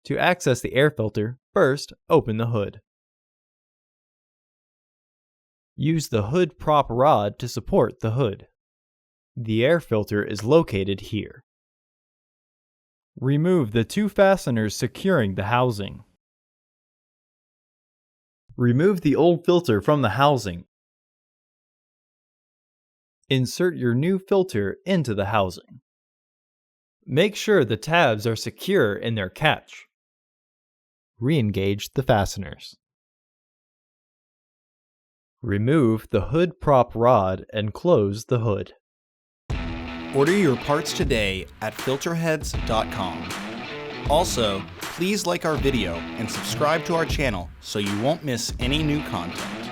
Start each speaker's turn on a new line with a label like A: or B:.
A: To access the air filter, first open the hood. Use the hood prop rod to support the hood. The air filter is located here. Remove the two fasteners securing the housing. Remove the old filter from the housing. Insert your new filter into the housing. Make sure the tabs are secure in their catch. Re-engage the fasteners. Remove the hood prop rod and close the hood.
B: Order your parts today at filterheads.com. Also, please like our video and subscribe to our channel so you won't miss any new content.